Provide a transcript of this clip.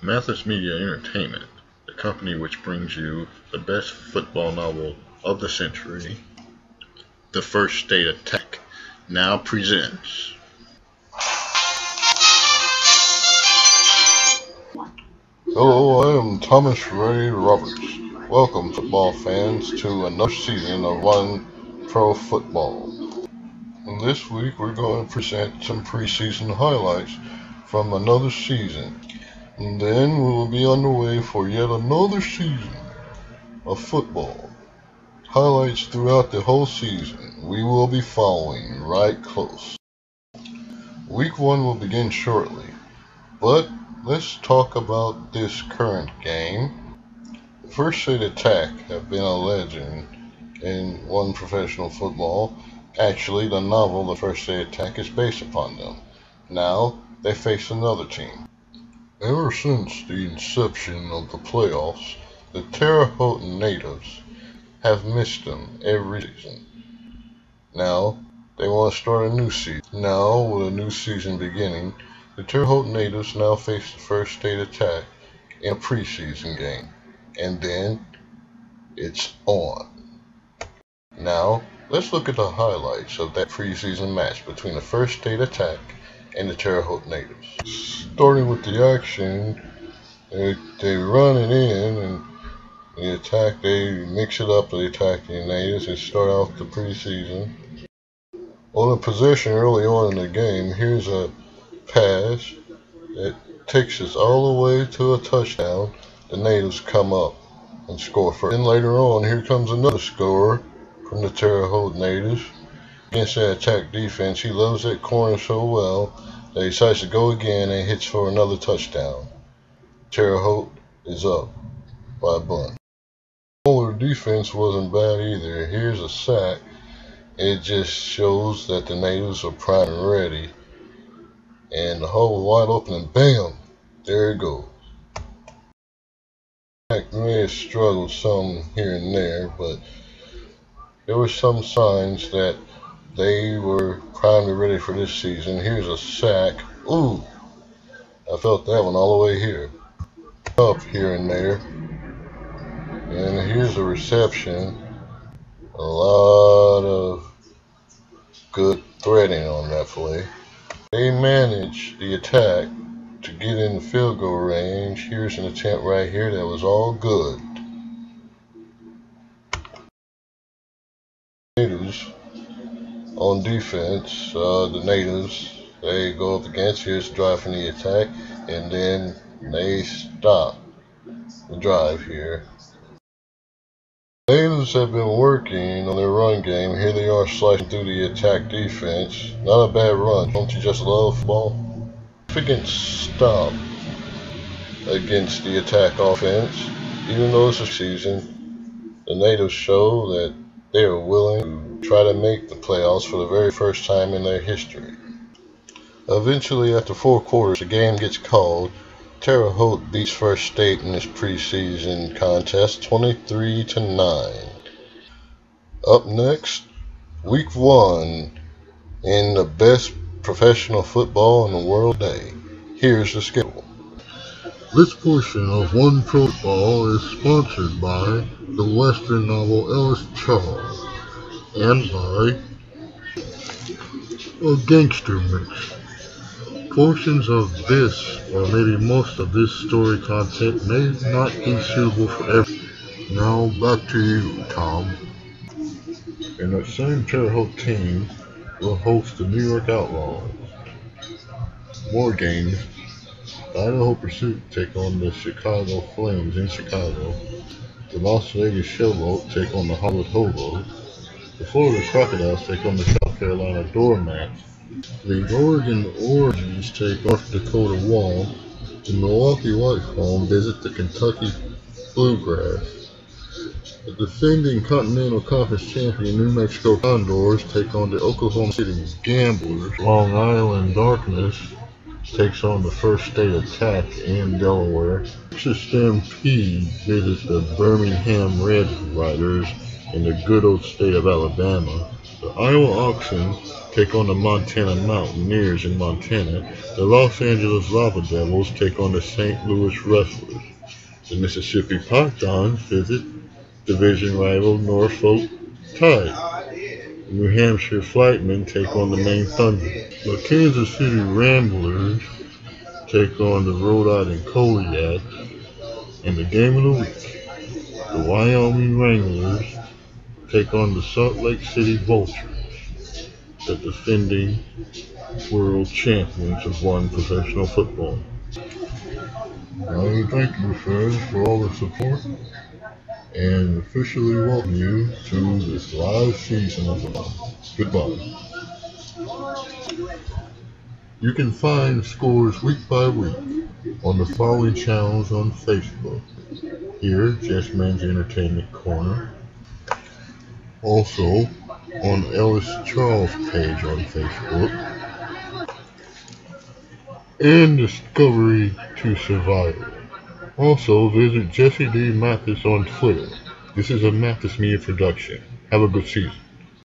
Mathis Media Entertainment, the company which brings you the best football novel of the century, The First State Attack, now presents. Hello, I am Thomas Ray Roberts. Welcome, football fans, to another season of One Pro Football. And this week we're going to present some preseason highlights from another season. And then we will be on the way for yet another season of football. Highlights throughout the whole season. We will be following right close. Week 1 will begin shortly, but let's talk about this current game. The First State Attack have been a legend in one professional football. Actually, the novel The First State Attack is based upon them. Now, they face another team. Ever since the inception of the playoffs, the Terre Haute natives have missed them every season. Now, they want to start a new season. Now, with a new season beginning, the Terre Haute natives now face the First State Attack in a preseason game. And then, it's on. Now, let's look at the highlights of that preseason match between the First State Attack and the Terre Haute natives. Starting with the action, they run it in, and the attack, they mix it up, they attack the natives, they start off the preseason. On a possession early on in the game, here's a pass that takes us all the way to a touchdown. The natives come up and score first. Then later on, here comes another score from the Terre Haute natives. Against that attack defense, he loves that corner so well that he decides to go again and hits for another touchdown. Terre Haute is up by a bunch. Their defense wasn't bad either. Here's a sack. It just shows that the natives are primed and ready. And the hole wide open and bam! There it goes. The may have struggled some here and there, but there were some signs that they were primed and ready for this season. Here's a sack. Ooh! I felt that one all the way here. Up here and there. And here's a reception. A lot of good threading on that play. They managed the attack to get in the field goal range. Here's an attempt right here that was all good. Natives on defense, the natives, they go up against, here's the drive from the attack, and then they stop the drive here. The natives have been working on their run game. Here they are slicing through the attack defense. Not a bad run. Don't you just love football? Significant stop against the attack offense. Even though it's a season, the natives show that they are willing to try to make the playoffs for the very first time in their history. Eventually, after 4 quarters, the game gets called. Terre Haute beats First State in this preseason contest 23-9. Up next, Week 1 in the best professional football in the world today. Here's the schedule. This portion of One Pro Football is sponsored by the Western novel Ellis Charles and by a Gangster Mix. Portions of this, or maybe most of this story content, may not be suitable for everyone. Now back to you, Tom. And that same Terre Haute team will host the New York Outlaws. More games. The Idaho Pursuit take on the Chicago Flames in Chicago. The Las Vegas Showboat take on the Hollywood Hobos. The Florida Crocodiles take on the South Carolina Doormats. The Oregon Orgies take North Dakota Wall. The Milwaukee Whitecaps visit the Kentucky Bluegrass. The defending Continental Conference champion New Mexico Condors take on the Oklahoma City Gamblers. Long Island Darkness takes on the First State Attack in Delaware. Texas Stampede visits the Birmingham Red Riders in the good old state of Alabama. The Iowa Oxen take on the Montana Mountaineers in Montana. The Los Angeles Lava Devils take on the St. Louis Wrestlers. The Mississippi Pythons visit division rival Norfolk Tide. The New Hampshire Flightmen take on the Maine Thunder. The Kansas City Ramblers take on the Rhode Island Kodiaks. And the game of the week, the Wyoming Wranglers take on the Salt Lake City Vultures, the defending world champions of one professional football. I thank you, fans, for all the support and officially welcome you to this live season of football. Goodbye. You can find scores week by week on the following channels on Facebook. Here, Just Man's Entertainment Corner. Also, on Ellis Charles page on Facebook. And Discovery to Survival. Also, visit Jesse D. Mathis on Twitter. This is a Mathis Media production. Have a good season.